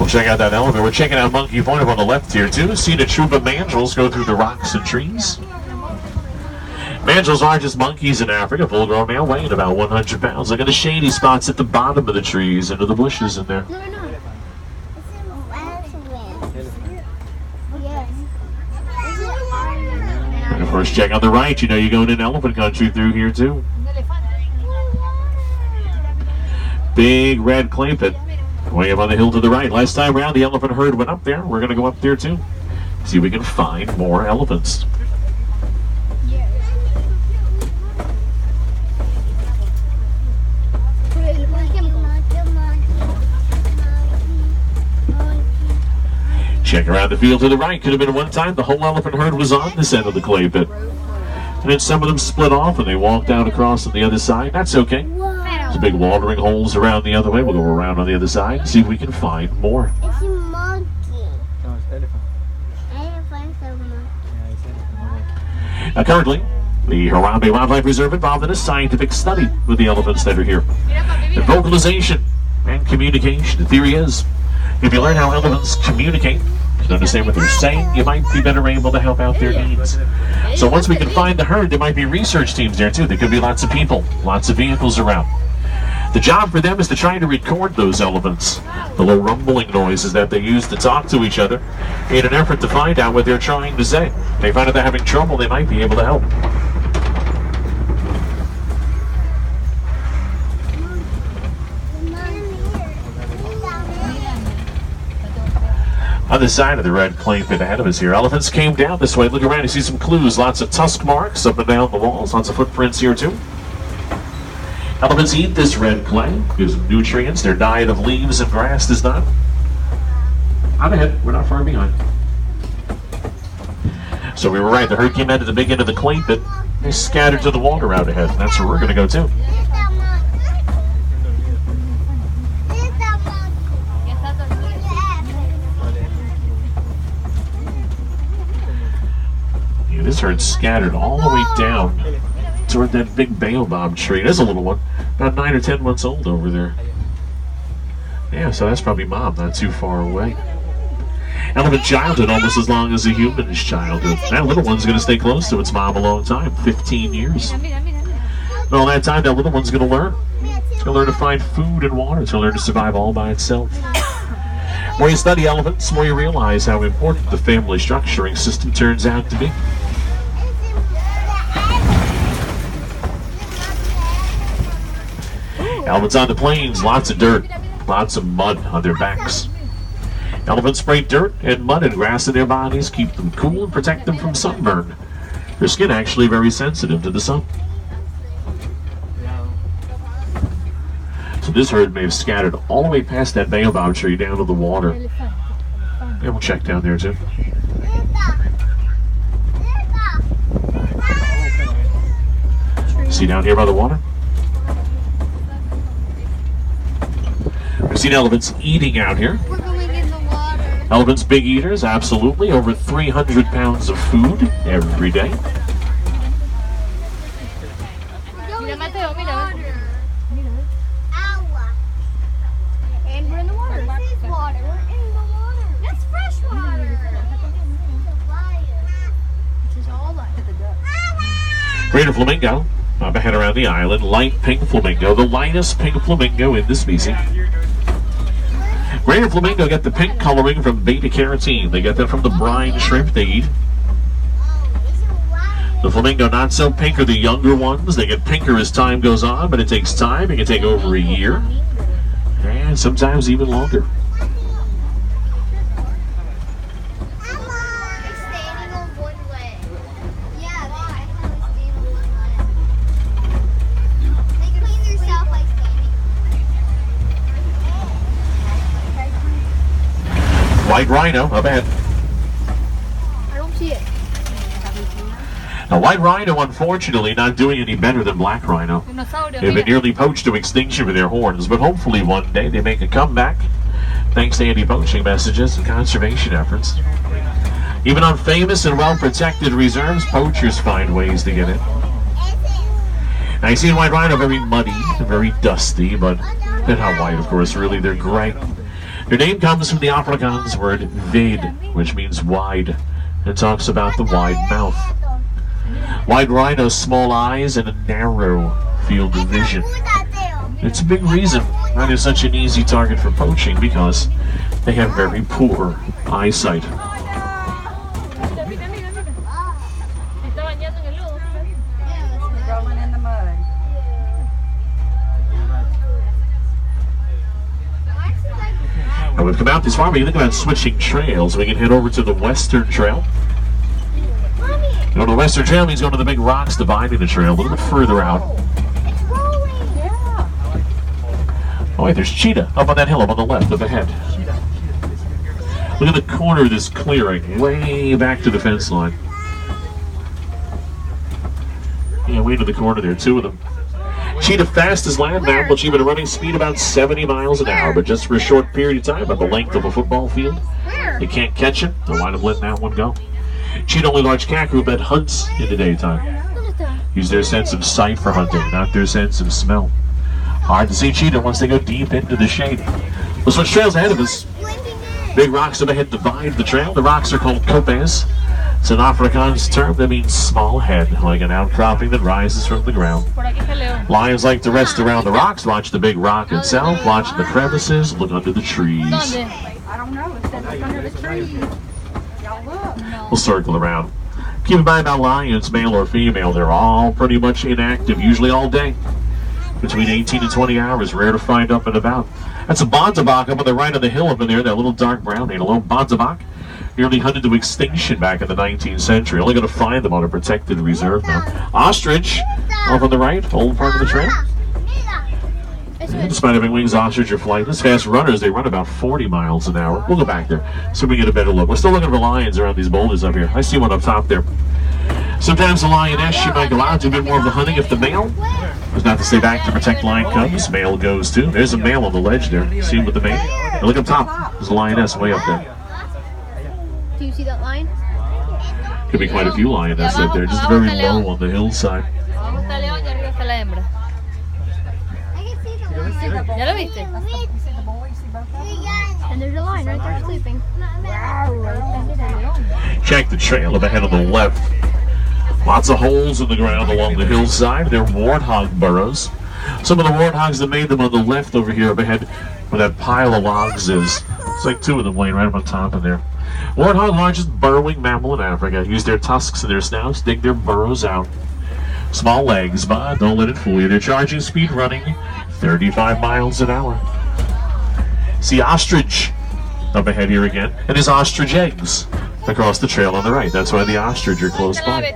check out that elephant. We're checking out Monkey Point up on the left here, too. Seeing a troop of mandrills go through the rocks and trees. Mandrills are just monkeys in Africa, full-grown male, weighing about 100 pounds. Look at the shady spots at the bottom of the trees, into the bushes in there. And of course, check on the right. You know you're going in elephant country through here, too. Big red clay pit way up on the hill to the right. Last time around, the elephant herd went up there. We're going to go up there, too. See if we can find more elephants. Check around the field to the right. Could have been one time the whole elephant herd was on this end of the clay pit. And then some of them split off and they walked out across on the other side. That's okay. There's big watering holes around the other way. We'll go around on the other side and see if we can find more. It's a monkey. No, it's elephant. Elephant's a monkey. Yeah, it's elephant. Currently, the Harambe Wildlife Reserve involved in a scientific study with the elephants that are here. And vocalization and communication. The theory is, if you learn how elephants communicate, and understand what they're saying, you might be better able to help out their needs. So once we can find the herd, there might be research teams there too. There could be lots of people, lots of vehicles around. The job for them is to try to record those elephants, the little rumbling noises that they use to talk to each other in an effort to find out what they're trying to say. If they find out they're having trouble, they might be able to help. On the side of the red clay pit ahead of us here, elephants came down this way. Look around, you see some clues. Lots of tusk marks up and down the walls. Lots of footprints here too. Elephants eat this red clay. Gives them nutrients. Their diet of leaves and grass does not. On ahead, we're not far behind. So we were right. The herd came out at the big end of the clay pit. They scattered to the water out ahead. And that's where we're going to go too. This herd scattered all the way down toward that big baobab tree. There's a little one, about 9 or 10 months old over there. Yeah, so that's probably mom, not too far away. Elephant childhood almost as long as a human's childhood. That little one's going to stay close to its mom a long time, 15 years. And all that time, that little one's going to learn. It's going to learn to find food and water. It's going to learn to survive all by itself. The more you study elephants, the more you realize how important the family structuring system turns out to be. Elephants on the plains, lots of dirt, lots of mud on their backs. Elephants spray dirt and mud and grass in their bodies, keep them cool and protect them from sunburn. Their skin actually very sensitive to the sun. So this herd may have scattered all the way past that baobab tree down to the water. And we'll check down there too. See down here by the water? We've seen elephants eating out here. We're going in the water. Elephants, big eaters, absolutely. Over 300 pounds of food every day. And we're in the water. This is water. We're in the water. That's fresh water. This is all like the Greater flamingo, up ahead around the island. Light pink flamingo, the lightest pink flamingo in the species. Greater flamingo get the pink coloring from beta carotene. They get that from the brine shrimp they eat. The flamingo not so pink are the younger ones. They get pinker as time goes on, but it takes time. It can take over a year, and sometimes even longer. White rhino, up ahead. I don't see it. Now, white rhino, unfortunately, not doing any better than black rhino. They've been nearly poached to extinction with their horns, but hopefully one day they make a comeback thanks to anti-poaching messages and conservation efforts. Even on famous and well-protected reserves, poachers find ways to get in. Now, you see white rhino very muddy and very dusty, but they're not white, of course, really. They're gray. Their name comes from the Afrikaans word "vid," which means wide. It talks about the wide mouth. White rhinos, small eyes, and a narrow field of vision. It's a big reason why they're such an easy target for poaching, because they have very poor eyesight. Rolling in the mud. Now we've come out this far, but you think about switching trails. We can head over to the Western Trail. You know, the Western Trail means going to the big rocks dividing the trail a little bit further out. It's rolling. Yeah. Oh wait, there's cheetah up on that hill up on the left up ahead. Look at the corner of this clearing, way back to the fence line. Yeah, way to the corner there, two of them. Cheetah fast as land mammal, achieving a running speed about 70 miles an hour, but just for a short period of time, about the length of a football field. Where? You can't catch him. They'll wind up letting that one go. Cheetah, only large cat group that hunts in the daytime. Use their sense of sight for hunting, not their sense of smell. Hard to see cheetah once they go deep into the shade. We'll switch trails ahead of us. Big rocks up ahead divide the trail. The rocks are called kopes. It's an Afrikaans term that means small head, like an outcropping that rises from the ground. Lions like to rest around the rocks, watch the big rock itself, watch the crevices, look under the trees. I don't know. It said it's under the trees. Y'all look. We'll circle around. Keep in mind about lions, male or female, they're all pretty much inactive, usually all day. Between 18 and 20 hours, rare to find up and about. That's a bontebok up on the right of the hill up in there, that little dark brown antelope. Bontebok, nearly hunted to extinction back in the 19th century. Only going to find them on a protected reserve now. Ostrich, off on the right, old part of the trail. Despite having wings, ostrich are flightless. Fast runners, they run about 40 miles an hour. We'll go back there so we get a better look. We're still looking for lions around these boulders up here. I see one up top there. Sometimes the lioness, she might go out to a bit more of the hunting if the male does not to stay back to protect lion cubs. Male goes too. There's a male on the ledge there. See him with the male? Now look up top. There's a lioness way up there. Do you see that line? Could be quite a few lionesses up there, just very low on the hillside. I can see the line. ¿Ya lo viste? You see the boy? You see both of them? And there's a line right there sleeping. Check the trail up ahead on the left. Lots of holes in the ground along the hillside. They're warthog burrows. Some of the warthogs that made them on the left over here up ahead where that pile of logs is. It's like two of them laying right up on top of there. Warthog, largest burrowing mammal in Africa. Use their tusks and their snouts, dig their burrows out. Small legs, but don't let it fool you. They're charging speed running 35 miles an hour. See ostrich up ahead here again. And there's ostrich eggs across the trail on the right. That's why the ostrich are close by.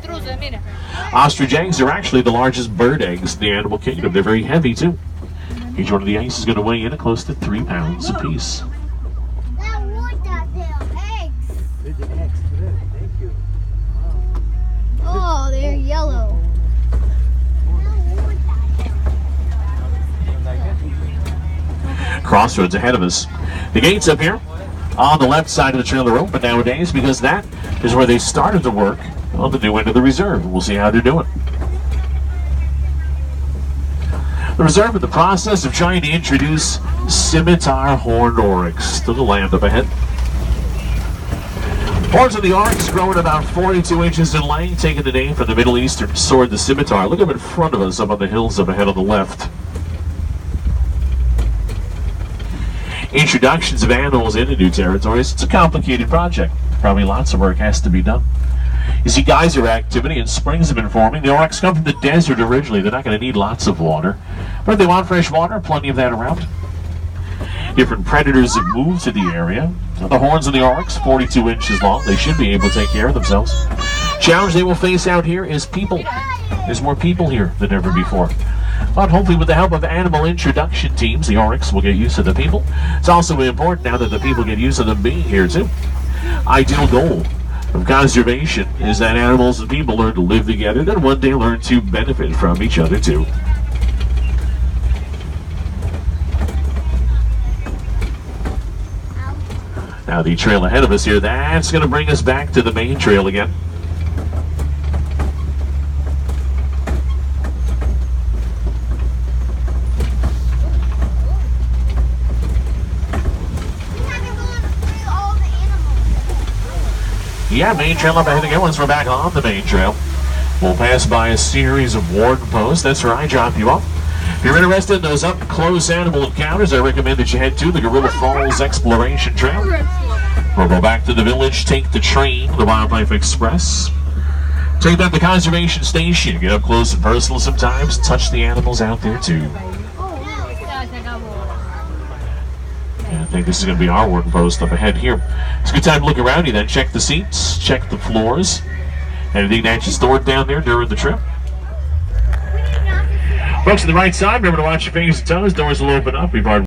Ostrich eggs are actually the largest bird eggs in the animal kingdom. They're very heavy too. Each one of the eggs is going to weigh in at close to 3 pounds apiece. There's the eggs to them. Thank you. Oh, they're yellow. Crossroads ahead of us. The gates up here on the left side of the trail are open nowadays because that is where they started to work on the new end of the reserve. We'll see how they're doing. The reserve in the process of trying to introduce scimitar horned oryx to the land up ahead. Horns of the oryx growing about 42 inches in length, taking the name from the Middle Eastern sword, the scimitar. Look up in front of us up on the hills up ahead on the left. Introductions of animals into new territories, it's a complicated project. Probably lots of work has to be done. You see geyser activity and springs have been forming. The oryx come from the desert originally. They're not going to need lots of water. But if they want fresh water, plenty of that around. Different predators have moved to the area. The horns of the oryx, 42 inches long. They should be able to take care of themselves. Challenge they will face out here is people. There's more people here than ever before. But hopefully with the help of animal introduction teams, the oryx will get used to the people. It's also important now that the people get used to them being here too. Ideal goal of conservation is that animals and people learn to live together, then one day learn to benefit from each other too. Now the trail ahead of us here, that's going to bring us back to the main trail again. Yeah, main trail up ahead again once we're back on the main trail. We'll pass by a series of warden posts. That's where I drop you off. If you're interested in those up-close animal encounters, I recommend that you head to the Gorilla Falls Exploration Trail. We'll go back to the village, take the train, the Wildlife Express. Take that to the conservation station. Get up close and personal sometimes. Touch the animals out there too. And I think this is going to be our warden post up ahead here. It's a good time to look around you then. Check the seats, check the floors. Anything that you stored down there during the trip. Folks, to the right side, remember to watch your fingers and toes. Doors will open up. We've already